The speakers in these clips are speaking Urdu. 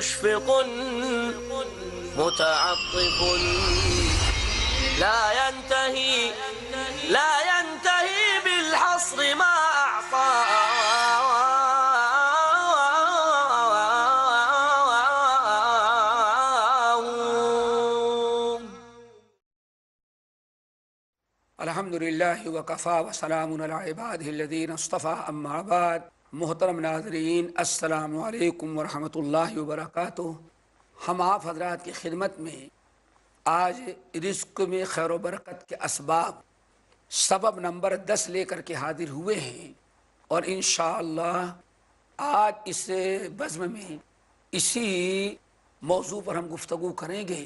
مشفق متعطف لا ينتهي بالحصر ما أعطى الحمدللہ وکفا وسلام علی عبادہ الذین اصطفیٰ اما بعد۔ محترم ناظرین، السلام علیکم ورحمۃ اللہ وبرکاتہ۔ ہم آپ حضرات کی خدمت میں آج رزق میں خیر و برکت کے اسباب سبب نمبر 10 لے کر کے حاضر ہوئے ہیں، اور انشاءاللہ آج اس بزم میں اسی موضوع پر ہم گفتگو کریں گے۔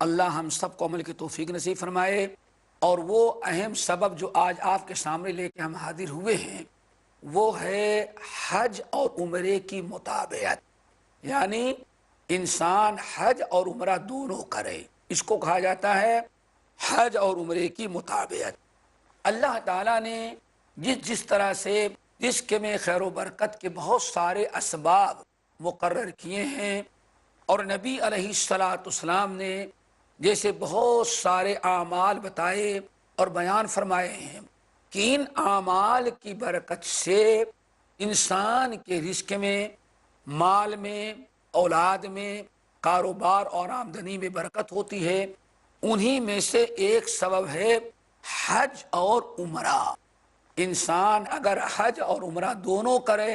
اللہ ہم سب کو عمل کی توفیق نصیب فرمائے۔ اور وہ اہم سبب جو آج آپ کے سامنے لے کے ہم حاضر ہوئے ہیں وہ ہے حج اور عمرے کی مطابقت، یعنی انسان حج اور عمرہ دونوں کرے، اس کو کہا جاتا ہے حج اور عمرے کی مطابقت۔ اللہ تعالیٰ نے جس طرح سے رزق میں خیر و برکت کے بہت سارے اسباب مقرر کیے ہیں، اور نبی علیہ السلام نے جیسے بہت سارے اعمال بتائے اور بیان فرمائے ہیں کہ ان اعمال کی برکت سے انسان کے رزق میں، مال میں، اولاد میں، کاروبار اور آمدنی میں برکت ہوتی ہے۔ انہی میں سے ایک سبب ہے حج اور عمرہ۔ انسان اگر حج اور عمرہ دونوں کرے،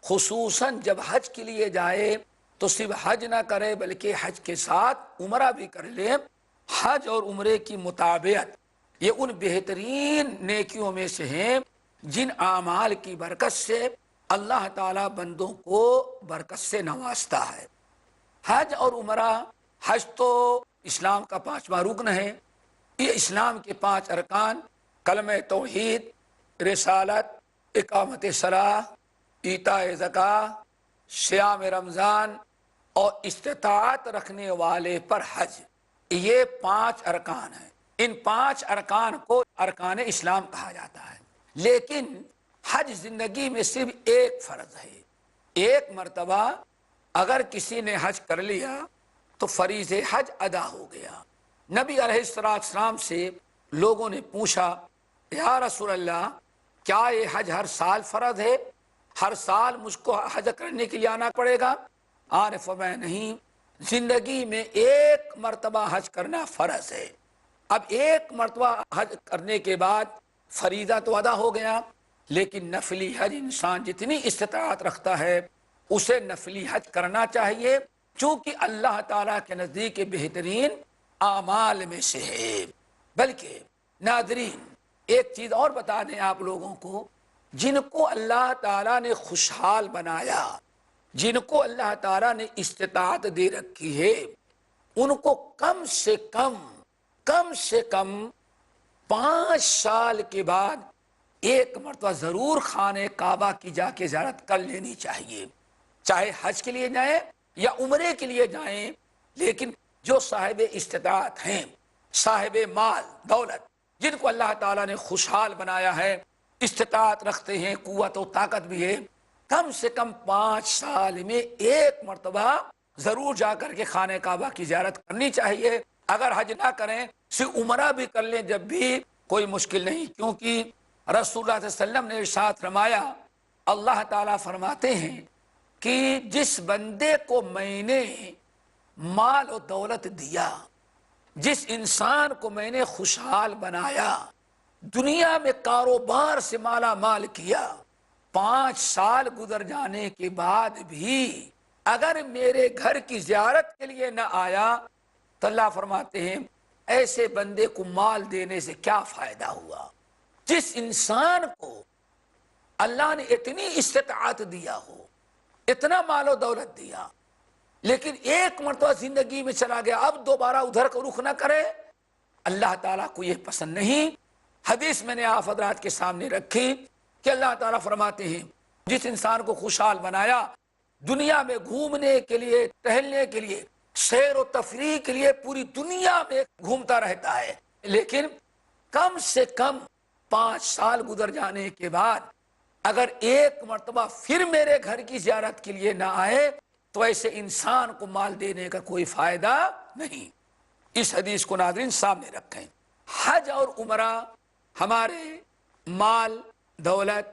خصوصاً جب حج کے لیے جائے تو صرف حج نہ کرے بلکہ حج کے ساتھ عمرہ بھی کر لے۔ حج اور عمرے کی مطابقت یہ ان بہترین نیکیوں میں سے ہیں جن اعمال کی برکت سے اللہ تعالیٰ بندوں کو برکت سے نوازتا ہے۔ حج اور عمرہ، حج تو اسلام کا 5واں رکن ہے۔ یہ اسلام کے 5 ارکان کلمہ توحید، رسالت، اقامت صلاۃ، ایتاء زکوٰۃ، صیام رمضان اور استطاعت رکھنے والے پر حج، یہ 5 ارکان ہیں۔ ان 5 ارکان کو ارکان اسلام کہا جاتا ہے، لیکن حج زندگی میں صرف ایک فرض ہے۔ ایک مرتبہ اگر کسی نے حج کر لیا تو فریض حج ادا ہو گیا۔ نبی علیہ السلام سے لوگوں نے پوچھا، یا رسول اللہ، کیا یہ حج ہر سال فرض ہے؟ ہر سال مجھ کو حج کرنے کے لیے آنا پڑے گا؟ آپ نے فرمایا نہیں، زندگی میں ایک مرتبہ حج کرنا فرض ہے۔ اب ایک مرتبہ حج کرنے کے بعد فریضہ تو ادا ہو گیا، لیکن نفلی حج انسان جتنی استطاعت رکھتا ہے اسے نفلی حج کرنا چاہیے، چونکہ اللہ تعالیٰ کے نزدیک بہترین اعمال میں سے ہے۔ بلکہ ناظرین، ایک چیز اور بتا دیں آپ لوگوں کو، جن کو اللہ تعالیٰ نے خوشحال بنایا، جن کو اللہ تعالیٰ نے استطاعت دے رکھی ہے، ان کو کم سے کم 5 سال کے بعد ایک مرتبہ ضرور خانہ کعبہ کی جا کے زیارت کر لینی چاہیے، چاہے حج کے لیے جائیں یا عمرے کے لیے جائیں۔ لیکن جو صاحب استطاعت ہیں، صاحب مال دولت، جن کو اللہ تعالیٰ نے خوشحال بنایا ہے، استطاعت رکھتے ہیں، قوت و طاقت بھی ہے، کم سے کم 5 سال میں ایک مرتبہ ضرور جا کر کے خانہ کعبہ کی زیارت کرنی چاہیے۔ اگر حج نہ کریں، صرف عمرہ بھی کر لیں جب بھی کوئی مشکل نہیں، کیونکہ رسول اللہ صلی اللہ علیہ وسلم نے ارشاد فرمایا، اللہ تعالیٰ فرماتے ہیں کہ جس بندے کو میں نے مال و دولت دیا، جس انسان کو میں نے خوشحال بنایا، دنیا میں کاروبار سے مالا مال کیا، 5 سال گزر جانے کے بعد بھی اگر میرے گھر کی زیارت کے لیے نہ آیا تو اللہ فرماتے ہیں ایسے بندے کو مال دینے سے کیا فائدہ ہوا۔ جس انسان کو اللہ نے اتنی استطاعت دیا ہو، اتنا مال و دولت دیا، لیکن ایک مرتبہ زندگی میں چلا گیا، اب دوبارہ ادھر کو رخ نہ کرے، اللہ تعالیٰ کو یہ پسند نہیں۔ حدیث میں نے آپ حضرات کے سامنے رکھی کہ اللہ تعالیٰ فرماتے ہیں جس انسان کو خوشحال بنایا، دنیا میں گھومنے کے لیے، ٹہلنے کے لیے، سیر و تفریح کے لیے پوری دنیا میں گھومتا رہتا ہے، لیکن کم سے کم 5 سال گزر جانے کے بعد اگر ایک مرتبہ پھر میرے گھر کی زیارت کے لیے نہ آئے تو ایسے انسان کو مال دینے کا کوئی فائدہ نہیں۔ اس حدیث کو ناظرین سامنے رکھیں۔ حج اور عمرہ ہمارے مال، دولت،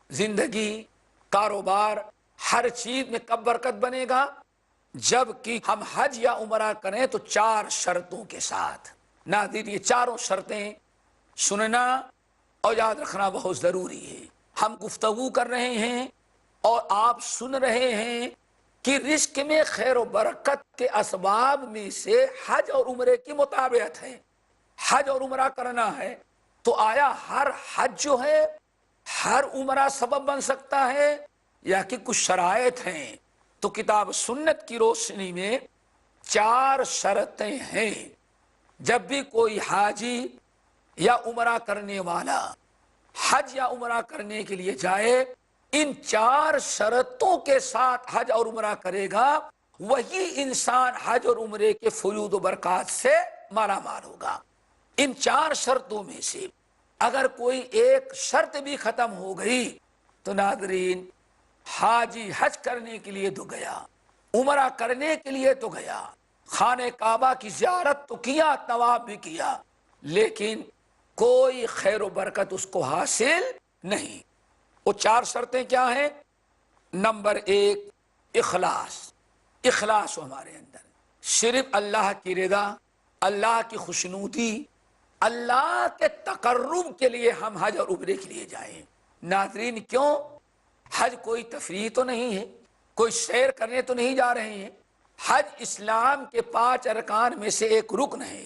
زندگی، کاروبار، ہر چیز میں کب برکت بنے گا؟ جب کہ ہم حج یا عمرہ کریں تو 4 شرطوں کے ساتھ۔ ناظرین یہ چاروں شرطیں سننا اور یاد رکھنا بہت ضروری ہے۔ ہم گفتگو کر رہے ہیں اور آپ سن رہے ہیں کہ رزق میں خیر و برکت کے اسباب میں سے حج اور عمرے کی مطابقت ہے۔ حج اور عمرہ کرنا ہے تو آیا ہر حج جو ہے ہر عمرہ سبب بن سکتا ہے یا کہ کچھ شرائط ہیں؟ تو کتاب سنت کی روشنی میں 4 شرطیں ہیں۔ جب بھی کوئی حاجی یا عمرہ کرنے والا حج یا عمرہ کرنے کے لیے جائے، ان 4 شرطوں کے ساتھ حج اور عمرہ کرے گا، وہی انسان حج اور عمرے کے فیوض و برکات سے مالا مال ہوگا۔ ان 4 شرطوں میں سے اگر کوئی ایک شرط بھی ختم ہو گئی تو ناظرین حاجی حج کرنے کے لیے تو گیا، عمرہ کرنے کے لیے تو گیا، خانہ کعبہ کی زیارت تو کیا، طواف بھی کیا، لیکن کوئی خیر و برکت اس کو حاصل نہیں۔ وہ 4 شرطیں کیا ہیں؟ نمبر 1 اخلاص۔ اخلاص ہو ہمارے اندر، صرف اللہ کی رضا، اللہ کی خوشنودی، اللہ کے تقرب کے لیے ہم حج اور عمرے کے لیے جائیں۔ ناظرین کیوں؟ حج کوئی تفریح تو نہیں ہے، کوئی سیر کرنے تو نہیں جا رہے ہیں۔ حج اسلام کے 5 ارکان میں سے ایک رکن ہے۔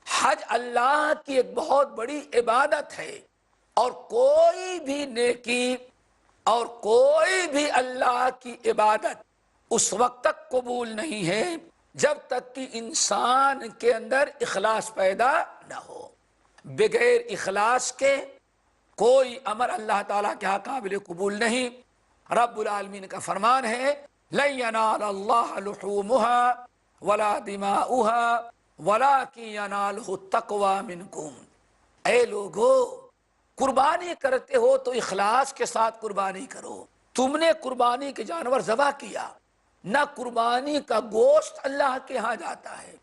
حج اللہ کی ایک بہت بڑی عبادت ہے، اور کوئی بھی نیکی اور کوئی بھی اللہ کی عبادت اس وقت تک قبول نہیں ہے جب تک کہ انسان کے اندر اخلاص پیدا نہ ہو۔ بغیر اخلاص کے کوئی عمل اللہ تعالیٰ کے ہاں قابل قبول نہیں۔ رب العالمین کا فرمان ہے لَن يَنَالَ اللَّهَ لُحُومُهَا وَلَا دِمَاؤُهَا وَلَكِن يَنَالُهُ التَّقْوَى مِنكُمْ۔ اے لوگو، قربانی کرتے ہو تو اخلاص کے ساتھ قربانی کرو۔ تم نے قربانی کے جانور ذبح کیا، نہ قربانی کا گوشت اللہ کے ہاں جاتا ہے،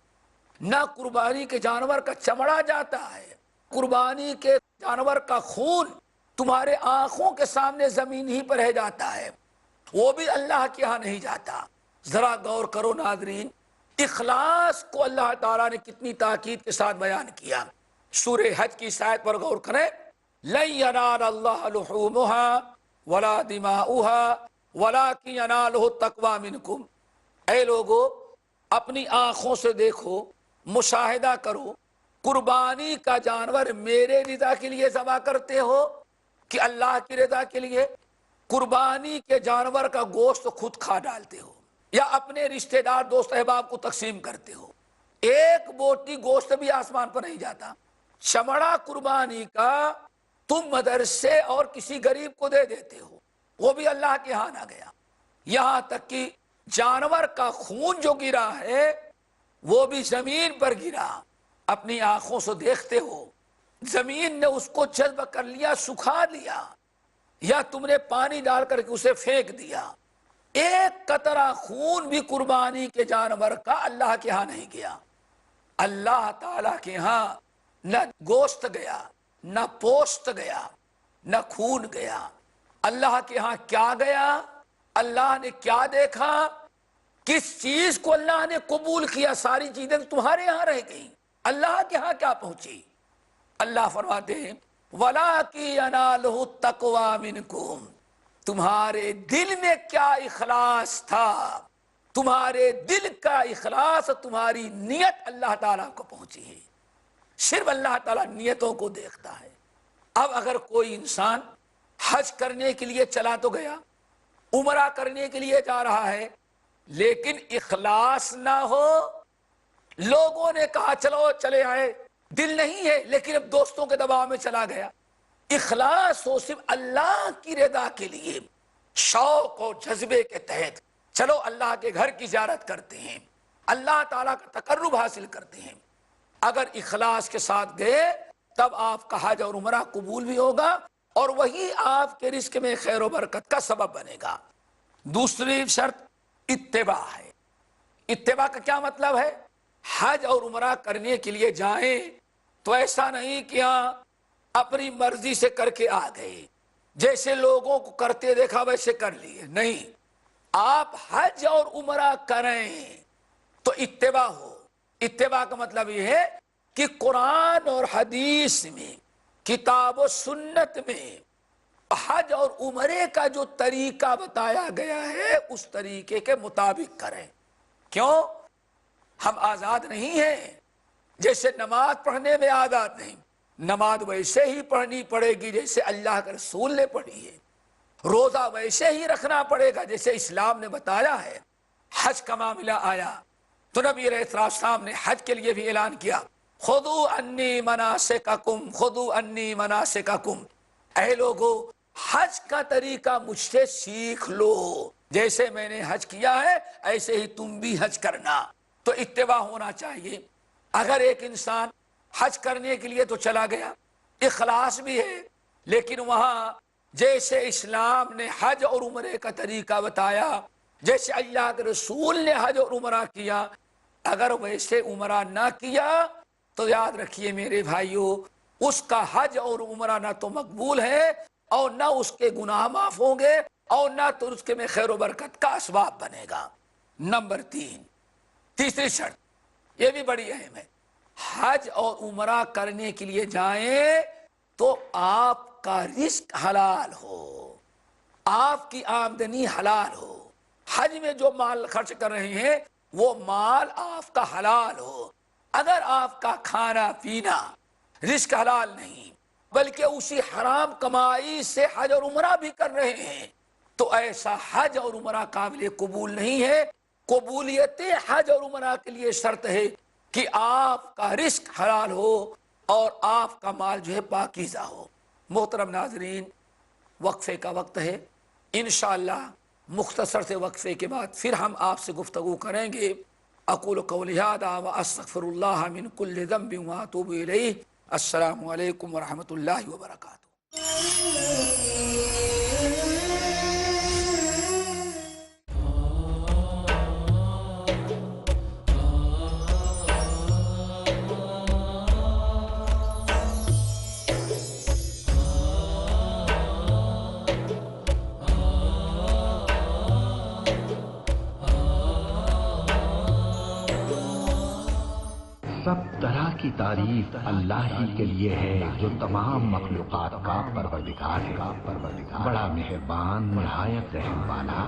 نہ قربانی کے جانور کا چمڑا جاتا ہے، قربانی کے جانور کا خون تمہارے آنکھوں کے سامنے زمین ہی پر رہ جاتا ہے، وہ بھی اللہ کے ہاں نہیں جاتا۔ ذرا غور کرو ناظرین، اخلاص کو اللہ تعالیٰ نے کتنی تاکید کے ساتھ بیان کیا۔ سورہ حج کی اس آیت پر غور کریں، لَن يَنَالَ اللَّهَ لُحُومُهَا وَلَا دِمَاؤُهَا وَلَكِن يَنَالُهُ التَّقْوَى مِنكُمْ۔ اے لوگو، اپنی آنکھوں سے دیکھو، مشاہدہ کرو، قربانی کا جانور میرے رضا کے لیے ذبح کرتے ہو کہ اللہ کی رضا کے لیے؟ قربانی کے جانور کا گوشت خود کھا ڈالتے ہو یا اپنے رشتہ دار دوست احباب کو تقسیم کرتے ہو؟ ایک بوٹی گوشت بھی آسمان پر نہیں جاتا۔ چمڑا قربانی کا تم مدرسے اور کسی غریب کو دے دیتے ہو، وہ بھی اللہ کے ہاں نہ گیا۔ یہاں تک کہ جانور کا خون جو گرا ہے وہ بھی زمین پر گرا، اپنی آنکھوں سے دیکھتے ہو، زمین نے اس کو جذب کر لیا، سکھا دیا، یا تم نے پانی ڈال کر کے اسے پھینک دیا۔ ایک قطرہ خون بھی قربانی کے جانور کا اللہ کے ہاں نہیں گیا۔ اللہ تعالیٰ کے ہاں نہ گوشت گیا، نہ پوست گیا، نہ خون گیا۔ اللہ کے ہاں کیا گیا؟ اللہ نے کیا دیکھا؟ کس چیز کو اللہ نے قبول کیا؟ ساری چیزیں تمہارے ہاں رہ گئیں، اللہ کے ہاں کیا پہنچی؟ اللہ فرماتے ہیں وَلَكِن يَنَالُهُ التَّقْوَى مِنكُمْ۔ تمہارے دل میں کیا اخلاص تھا، تمہارے دل کا اخلاص، تمہاری نیت اللہ تعالیٰ کو پہنچی ہے۔ صرف اللہ تعالیٰ نیتوں کو دیکھتا ہے۔ اب اگر کوئی انسان حج کرنے کے لیے چلا تو گیا، عمرہ کرنے کے لیے جا رہا ہے، لیکن اخلاص نہ ہو، لوگوں نے کہا چلو چلے آئے، دل نہیں ہے لیکن اب دوستوں کے دباؤ میں چلا گیا، اخلاص ہو صرف اللہ کی رضا کے لیے، شوق اور جذبے کے تحت چلو اللہ کے گھر کی زیارت کرتے ہیں، اللہ تعالیٰ کا تقرب حاصل کرتے ہیں، اگر اخلاص کے ساتھ گئے تب آپ کا حج اور عمرہ قبول بھی ہوگا اور وہی آپ کے رزق میں خیر و برکت کا سبب بنے گا۔ دوسری شرط اتباع ہے۔ اتباع کا کیا مطلب ہے؟ حج اور عمرہ کرنے کے لیے جائیں تو ایسا نہیں کہ ہاں اپنی مرضی سے کر کے آ گئے، جیسے لوگوں کو کرتے دیکھا ویسے کر لیے، نہیں، آپ حج اور عمرہ کریں تو اتباع ہو۔ اتباع کا مطلب یہ ہے کہ قرآن اور حدیث میں، کتاب و سنت میں حج اور عمرے کا جو طریقہ بتایا گیا ہے اس طریقے کے مطابق کریں۔ کیوں؟ ہم آزاد نہیں ہیں، جیسے نماز پڑھنے میں آزاد نہیں، نماز ویسے ہی پڑھنی پڑے گی جیسے اللہ کے رسول نے پڑھی ہے، روزہ ویسے ہی رکھنا پڑے گا جیسے اسلام نے بتایا ہے۔ حج کا معاملہ آیا تو نبی علیہ السلام نے حج کے لیے بھی اعلان کیا، خذوا انی مناسککم، خذوا انی مناسککم، اے لوگو حج کا طریقہ مجھ سے سیکھ لو، جیسے میں نے حج کیا ہے ایسے ہی تم بھی حج کرنا۔ تو اتباع ہونا چاہیے۔ اگر ایک انسان حج کرنے کے لیے تو چلا گیا، اخلاص بھی ہے، لیکن وہاں جیسے اسلام نے حج اور عمرے کا طریقہ بتایا، جیسے اللہ کے رسول نے حج اور عمرہ کیا، اگر ویسے عمرہ نہ کیا تو یاد رکھیے میرے بھائیوں، اس کا حج اور عمرہ نہ تو مقبول ہے اور نہ اس کے گناہ معاف ہوں گے اور نہ تو اس کے میں خیر و برکت کا اسباب بنے گا۔ نمبر 3، تیسری شرط یہ بھی بڑی اہم ہے، حج اور عمرہ کرنے کے لیے جائیں تو آپ کا رزق حلال ہو، آپ کی آمدنی حلال ہو، حج میں جو مال خرچ کر رہے ہیں وہ مال آپ کا حلال ہو۔ اگر آپ کا کھانا پینا رزق حلال نہیں بلکہ اسی حرام کمائی سے حج اور عمرہ بھی کر رہے ہیں تو ایسا حج اور عمرہ قابل قبول نہیں ہے۔ قبولیت حج اور عمرہ کے لیے شرط ہے کہ آپ کا رزق حلال ہو اور آپ کا مال جو ہے پاکیزہ ہو۔ محترم ناظرین، وقفے کا وقت ہے، انشاءاللہ مختصر سے وقفے کے بعد پھر ہم آپ سے گفتگو کریں گے۔ اقول قولی ھذا واستغفر اللہ من کل ذنب واتوب الیہ۔ السلام علیکم ورحمۃ اللہ وبرکاتہ۔ سب طرح کی تعریف اللہ ہی کے لیے ہے جو تمام مخلوقات کا پروردگار ہے، بڑا مہربان، نہایت رحم والا،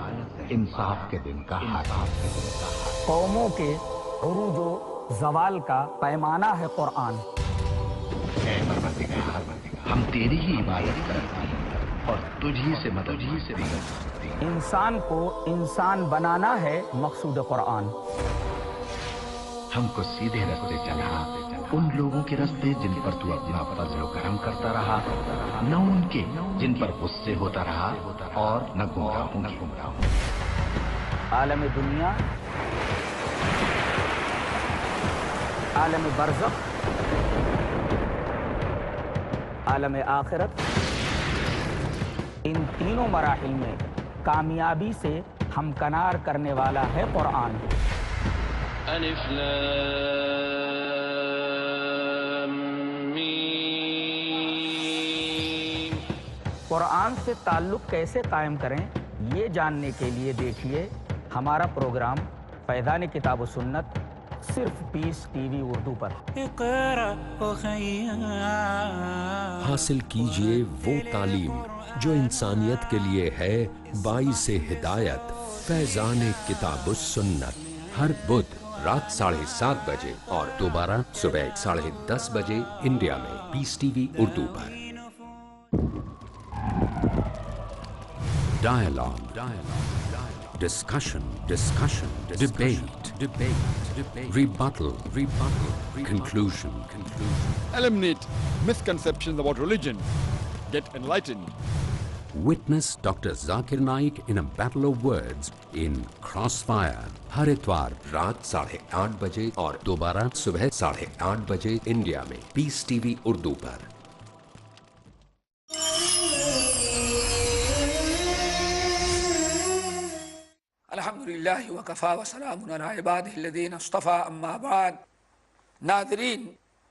انصاف کے دن کا حاکم۔ قوموں کے عروج و زوال کا پیمانہ ہے قرآن۔ اے پروردگار، ہم تیری ہی عبادت کرتے ہیں اور تجھی سے مدد مانگتے ہیں۔ انسان کو انسان بنانا ہے مقصود قرآن۔ ہم کو سیدھے رستے چلا، ان لوگوں کے رستے جن پر تو اپنا فضل و کرم کرتا رہا، نہ ان کے جن پر غصے ہوتا رہا اور نہ گمراہوں کی۔ عالم دنیا، عالم برزخ، عالم آخرت، ان تینوں مراحل میں کامیابی سے ہمکنار کرنے والا ہے قرآن۔ الف لام میم۔ قرآن سے تعلق کیسے قائم کریں یہ جاننے کے لیے دیکھیے ہمارا پروگرام فیضان کتاب و سنت، صرف پیس ٹی وی اردو پر۔ حاصل کیجئے وہ تعلیم جو انسانیت کے لیے ہے باعث ہدایت۔ فیضان کتاب و سنت ہر بدھ رات 7:30 بجے اور دوبارہ صبح 10:30 بجے انڈیا میں پیس ٹی وی اردو پر۔ Dialogue, discussion, debate, rebuttal, conclusion. Eliminate misconceptions about religion. Get enlightened. Witness Dr. Zakir Naik in a battle of words in Crossfire. ہر اتوار رات 8:30 بجے اور دوبارہ صبح 8:30 بجے انڈیا میں پیس ٹی وی اردو پر۔ الحمد الحمدللہ وکفا وسلام علی عبادہ الذین اصطفیٰ اما بعد. ناظرین،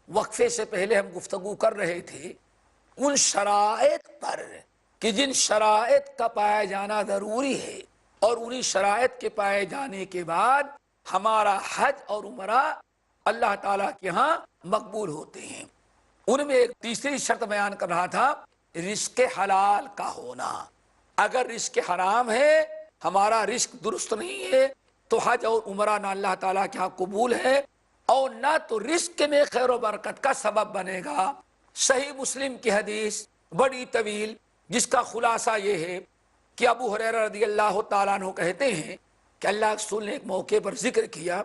وقفے سے پہلے ہم گفتگو کر رہے تھے ان شرائط پر کہ جن شرائط کا پایا جانا ضروری ہے اور انہی شرائط کے پائے جانے کے بعد ہمارا حج اور عمرہ اللہ تعالیٰ کے ہاں مقبول ہوتے ہیں. ان میں ایک تیسری شرط بیان کر رہا تھا رزق حلال کا ہونا. اگر رزق حرام ہے، ہمارا رزق درست نہیں ہے، تو حج اور عمرہ نہ اللہ تعالیٰ کے ہاں قبول ہے اور نہ تو رزق میں خیر و برکت کا سبب بنے گا. صحیح مسلم کی حدیث بڑی طویل، جس کا خلاصہ یہ ہے کہ ابو ہریرہ رضی اللہ تعالیٰ عنہ کہتے ہیں کہ اللہ کے رسول نے ایک موقع پر ذکر کیا.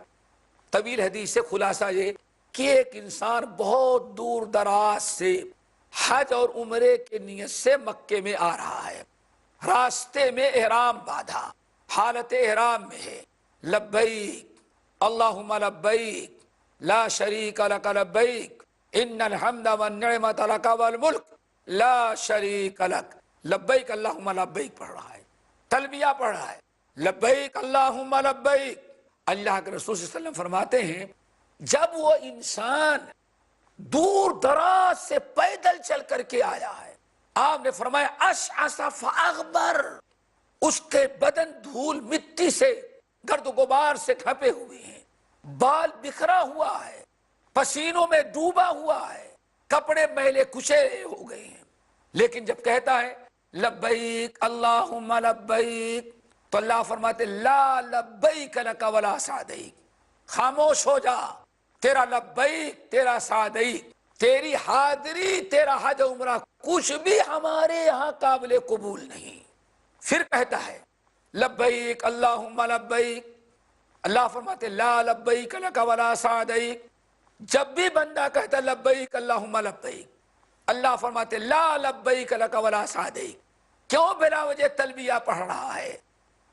طویل حدیث سے خلاصہ یہ کہ ایک انسان بہت دور دراز سے حج اور عمرے کے نیت سے مکے میں آ رہا ہے. راستے میں احرام باندھا، حالت احرام میں ہے. لبیک اللہم لبیک لا شریک لک لبیک ان الحمد والنعمت لک والملک لا شریک لک. لبیک اللہم لبیک پڑھ رہا ہے، تلبیہ پڑھ رہا ہے، لبیک اللہم لبیک. اللہ کے رسول صلی اللہ علیہ وسلم فرماتے ہیں جب وہ انسان دور دراز سے پیدل چل کر کے آیا ہے، آپ نے فرمایا اشعث فاغبر، اس کے بدن دھول مٹی سے گرد و غبار سے ڈھپے ہوئے ہیں، بال بکھرا ہوا ہے، پسینوں میں ڈوبا ہوا ہے، کپڑے میلے کچیلے ہو گئے ہیں. لیکن جب کہتا ہے لبیک اللہم لبیک، تو اللہ فرماتے لا لبیک لک ولا سعدیک، خاموش ہو جا، تیرا لبیک تیرا سعدیک، تیری حاضری تیرا حج عمرہ کچھ بھی ہمارے یہاں قابل قبول نہیں. پھر کہتا ہے لبیک اللہم لبیک، اللہ فرماتے لا لبیک لک ولا سعدیک. جب بھی بندہ کہتا لبیک اللہم لبیک، اللہ فرماتے لا لبیک لک ولا سعدیک. کیوں بلا وجہ تلبیہ پڑھ رہا ہے؟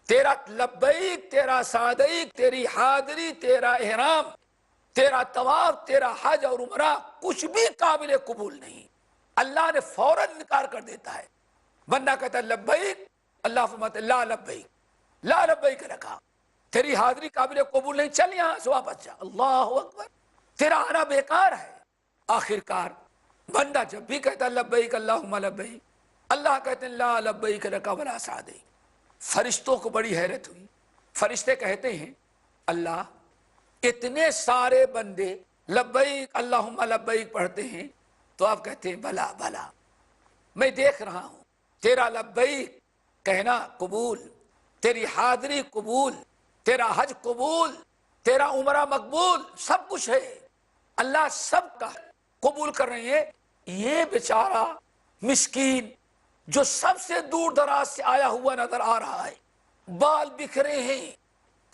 تیرا لبیک تیرا سعدیک، تیری حاضری تیرا احرام تیرا طواف تیرا حج اور عمرہ کچھ بھی قابل قبول نہیں. اللہ نے فوراً انکار کر دیتا ہے. بندہ کہتا ہے لبیک، اللہ فرماتے لا لبیک لا لبیک لکا، تیری حاضری قابل قبول نہیں، چل یہاں سے واپس جا. اللہ اکبر، تیرا آنا بیکار ہے. آخر کار بندہ جب بھی کہتا ہے لبیک اللہم لبیک، اللہ کہتے ہیں لا لبیک لکا ولا سعدیک. فرشتوں کو بڑی حیرت ہوئی. فرشتے کہتے ہیں اللہ اتنے سارے بندے لبیک اللہم لبیک پڑھتے ہیں، تو آپ کہتے ہیں بلا بلا، میں دیکھ رہا ہوں تیرا لبیک کہنا قبول، تیری حاضری قبول، تیرا حج قبول، تیرا عمرہ مقبول، سب کچھ ہے. اللہ سب کا قبول کر رہے ہیں. یہ بیچارہ مسکین جو سب سے دور دراز سے آیا ہوا نظر آ رہا ہے، بال بکھرے ہیں،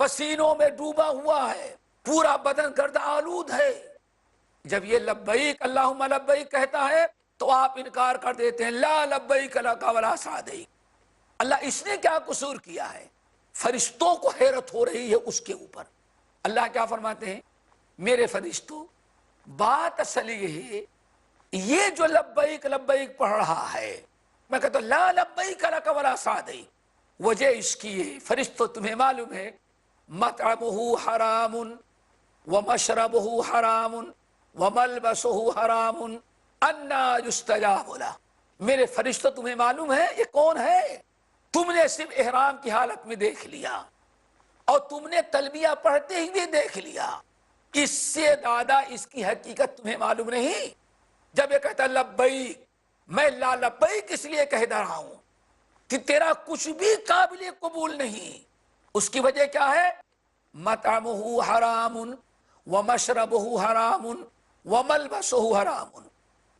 پسینوں میں ڈوبا ہوا ہے، پورا بدن گرد آلود ہے. جب یہ لبیک اللہم لبیک کہتا ہے تو آپ انکار کر دیتے ہیں لا لبیک لک ولا سعدیک. اللہ اس نے کیا قصور کیا ہے؟ فرشتوں کو حیرت ہو رہی ہے اس کے اوپر. اللہ کیا فرماتے ہیں میرے فرشتوں، بات اصل یہ ہے یہ جو لبیک لبیک پڑھ رہا ہے، میں کہتا ہوں لا لبیک لک ولا سعدیک. وجہ اس کی ہے فرشتوں تمہیں معلوم ہے مطعمہ حرام ومشربہ حرام وملبسہ حرام انا یستجاب لہ. میرے فرشتوں تمہیں معلوم ہے یہ کون ہے؟ تم نے صرف احرام کی حالت میں دیکھ لیا اور تم نے تلبیہ پڑھتے ہوئے دیکھ لیا، اس سے زیادہ اس کی حقیقت تمہیں معلوم نہیں. جب یہ کہتا لبیک، میں لا لبیک اس لیے کہہ رہا ہوں کہ تیرا کچھ بھی قابل قبول نہیں. اس کی وجہ کیا ہے؟ مطعمہ حرام ومشربہ حرام وملبسہ حرام.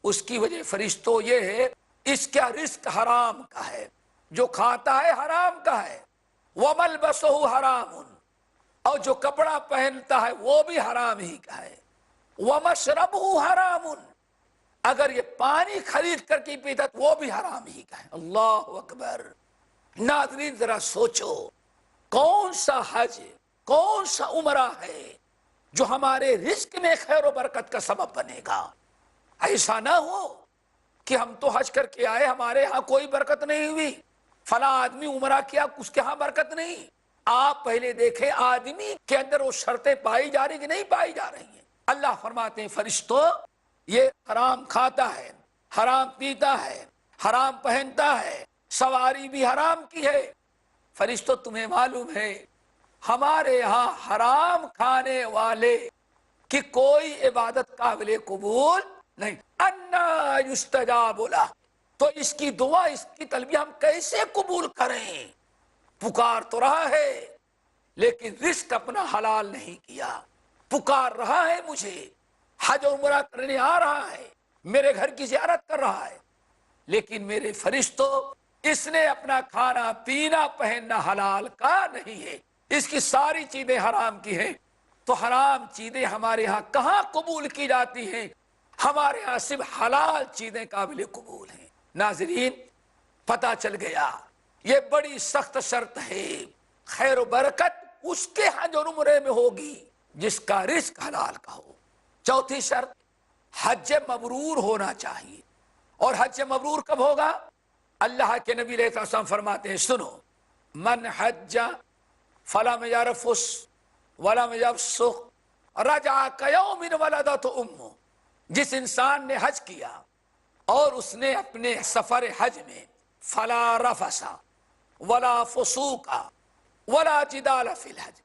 اس کی وجہ فرشتوں یہ ہے اس کا رزق حرام کا ہے، جو کھاتا ہے حرام کا ہے، وملبسہ حرام، اور جو کپڑا پہنتا ہے وہ بھی حرام ہی کا ہے، ومشربہ حرام، اگر یہ پانی خرید کر کے پیتا تو وہ بھی حرام ہی کا ہے. اللہ اکبر. ناظرین ذرا سوچو کون سا حج کون سا عمرہ ہے جو ہمارے رزق میں خیر و برکت کا سبب بنے گا؟ ایسا نہ ہو کہ ہم تو حج کر کے آئے، ہمارے ہاں کوئی برکت نہیں ہوئی، فلاں آدمی عمرہ کیا اس کے ہاں برکت نہیں، آپ پہلے دیکھیں آدمی کے اندر وہ شرطیں پائی جا رہی کہ نہیں پائی جا رہی ہیں؟ اللہ فرماتے ہیں فرشتوں یہ حرام کھاتا ہے، حرام پیتا ہے، حرام پہنتا ہے، سواری بھی حرام کی ہے۔ فرشتوں تمہیں معلوم ہے ہمارے ہاں حرام کھانے والے کی کوئی عبادت قابل قبول نہیں۔ انا یستجاب لہ، تو اس کی دعا، اس کی تلبیہ ہم کیسے قبول کریں؟ پکار تو رہا ہے لیکن رزق اپنا حلال نہیں کیا، پکار رہا ہے مجھے، حج اور عمرہ کرنے آ رہا ہے، میرے گھر کی زیارت کر رہا ہے، لیکن میرے فرشتوں اس نے اپنا کھانا پینا پہننا حلال کا نہیں ہے، اس کی ساری چیزیں حرام کی ہیں۔ تو حرام چیزیں ہمارے ہاں کہاں قبول کی جاتی ہیں؟ ہمارے ہاں صرف حلال چیزیں قابل قبول ہیں۔ ناظرین پتہ چل گیا یہ بڑی سخت شرط ہے، خیر و برکت اس کے حج اور عمرے میں ہوگی جس کا رزق حلال کا ہو۔ چوتھی شرط حج مبرور ہونا چاہیے، اور حج مبرور کب ہوگا؟ اللہ کے نبی علیہ السلام فرماتے ہیں سنو، من حج فلم یرفث ولم یفسق رجع کیوم ولدت امہ، جس انسان نے حج کیا اور اس نے اپنے سفر حج میں فلا رفث ولا فسوق ولا جدال فی الحج،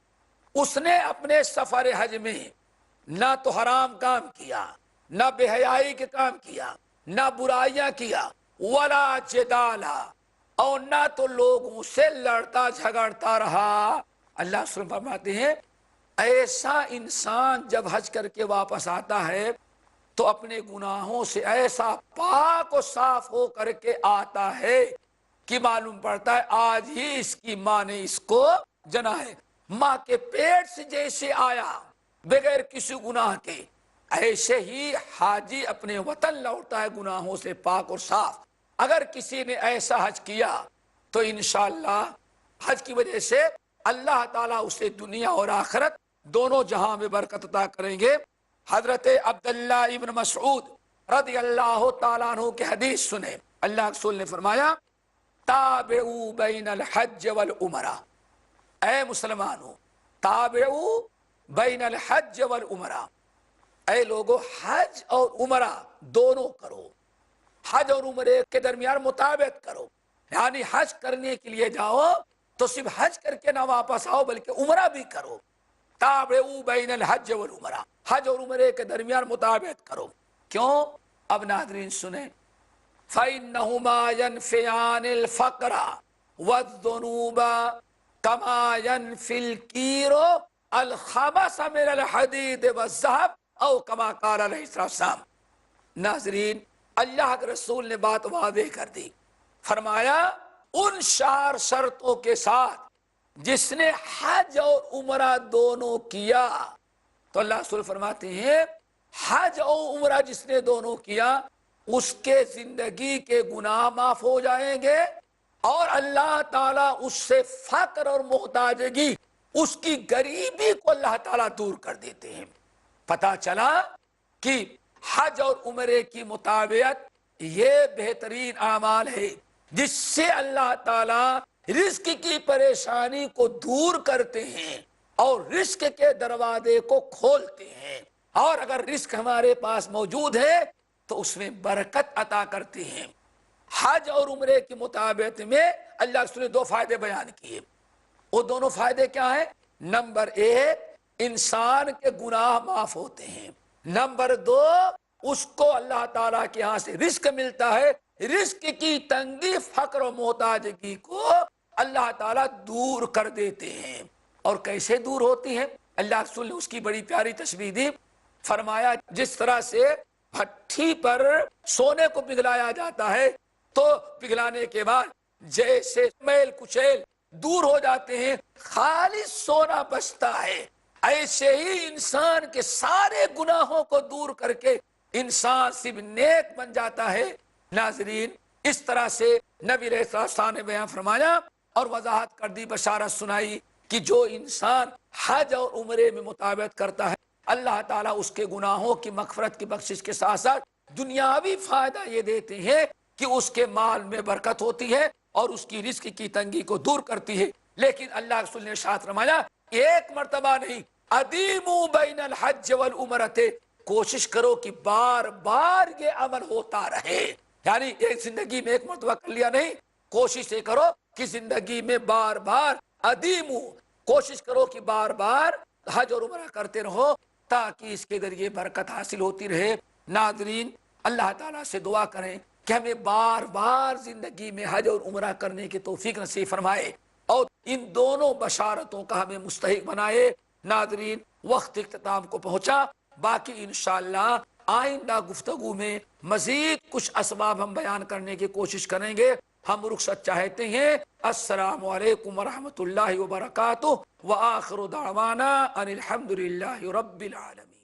اس نے اپنے سفر حج میں نہ تو حرام کام کیا، نہ بے حیائی کے کام کیا، نہ برائیاں کیا، ولا جدالا، اور نہ تو لوگوں سے لڑتا جھگڑتا رہا۔ اللہ سبحانہ فرماتے ہیں ایسا انسان جب حج کر کے واپس آتا ہے تو اپنے گناہوں سے ایسا پاک و صاف ہو کر کے آتا ہے کہ معلوم پڑتا ہے آج ہی اس کی ماں نے اس کو جنا ہے، ماں کے پیٹ سے جیسے آیا بغیر کسی گناہ کے، ایسے ہی حاجی اپنے وطن لوٹتا ہے گناہوں سے پاک اور صاف۔ اگر کسی نے ایسا حج کیا تو انشاءاللہ حج کی وجہ سے اللہ تعالیٰ اسے دنیا اور آخرت دونوں جہاں میں برکت عطا کریں گے۔ حضرت عبداللہ ابن مسعود رضی اللہ تعالیٰ عنہ کی حدیث سنیں، اللہ کے رسول نے فرمایا تابعوا بین الحج والعمرہ، اے مسلمانوں تابعوا بین الحج والعمرہ، اے لوگو حج اور عمرہ دونوں کرو، حج اور عمرے کے درمیان مطابقت کرو، یعنی حج کرنے کے لیے جاؤ تو صرف حج کر کے نہ واپس آؤ بلکہ عمرہ بھی کرو۔ تابعوا بین الحج والعمرہ، حج اور عمرے کے درمیان مطابقت کرو۔ کیوں؟ اب ناظرین سنیں، فَإِنَّهُمَا يَنْفِيَانِ الْفَقْرَ وَالذُّنُوبَ كَمَا يَنْفِي الْكِيرُ الْخَبَثَ مِنَ الْحَدِيدِ وَالذَّهَبِ او کما قال علیہ السلام۔ ناظرین اللہ کے رسول نے بات واضح کر دی، فرمایا ان 4 شرطوں کے ساتھ جس نے حج اور عمرہ دونوں کیا، تو اللہ رسول فرماتے ہیں حج اور عمرہ جس نے دونوں کیا اس کے زندگی کے گناہ معاف ہو جائیں گے، اور اللہ تعالیٰ اس سے فقر اور محتاجگی، اس کی غریبی کو اللہ تعالیٰ دور کر دیتے ہیں۔ پتہ چلا کہ حج اور عمرے کی مطابقت یہ بہترین اعمال ہے جس سے اللہ تعالیٰ رزق کی پریشانی کو دور کرتے ہیں اور رزق کے دروازے کو کھولتے ہیں، اور اگر رزق ہمارے پاس موجود ہے تو اس میں برکت عطا کرتے ہیں۔ حج اور عمرے کی مطابقت میں اللہ رسول نے 2 فائدے بیان کیے، وہ دونوں فائدے کیا ہیں؟ نمبر 1 انسان کے گناہ معاف ہوتے ہیں، نمبر 2 اس کو اللہ تعالیٰ کے ہاں سے رزق ملتا ہے، رزق کی تنگی فقر و محتاجگی کو اللہ تعالیٰ دور کر دیتے ہیں۔ اور کیسے دور ہوتی ہیں؟ اللہ رسول نے اس کی بڑی پیاری تشبیہ دی، فرمایا جس طرح سے بھٹی پر سونے کو پگھلایا جاتا ہے تو پگھلانے کے بعد جیسے میل کچیل دور ہو جاتے ہیں، خالص سونا بچتا ہے، ایسے ہی انسان کے سارے گناہوں کو دور کر کے انسان صرف نیک بن جاتا ہے۔ ناظرین اس طرح سے نبی علیہ السلام نے بیان فرمایا اور وضاحت کر دی، بشارت سنائی کہ جو انسان حج اور عمرے میں مطابقت کرتا ہے اللہ تعالیٰ اس کے گناہوں کی مغفرت کی بخشش کے ساتھ ساتھ دنیاوی فائدہ یہ دیتے ہیں کہ اس کے مال میں برکت ہوتی ہے اور اس کی رزق کی تنگی کو دور کرتی ہے۔ لیکن اللہ رسول نے ارشاد فرمایا ایک مرتبہ نہیں، ادیمو بین الحج والعمرۃ، کوشش کرو کہ بار بار یہ عمل ہوتا رہے. یعنی ایک زندگی میں ایک مرتبہ کر لیا نہیں، کوشش یہ کرو کہ زندگی میں بار بار، ادیمو کوشش کرو کہ بار بار حج اور عمرہ کرتے رہو تاکہ اس کے ذریعے برکت حاصل ہوتی رہے. ناظرین، اللہ تعالیٰ سے دعا کریں کہ ہمیں بار بار زندگی میں حج اور عمرہ کرنے کی توفیق نصیب فرمائے اور ان دونوں بشارتوں کا ہمیں مستحق بنائے. ناظرین، وقت اختتام کو پہنچا، باقی انشاءاللہ آئندہ گفتگو میں مزید کچھ اسباب ہم بیان کرنے کی کوشش کریں گے. ہم رخصت چاہتے ہیں. السلام علیکم ورحمۃ اللہ وبرکاتہ، وآخر دعوانا ان الحمد للہ رب العالمین.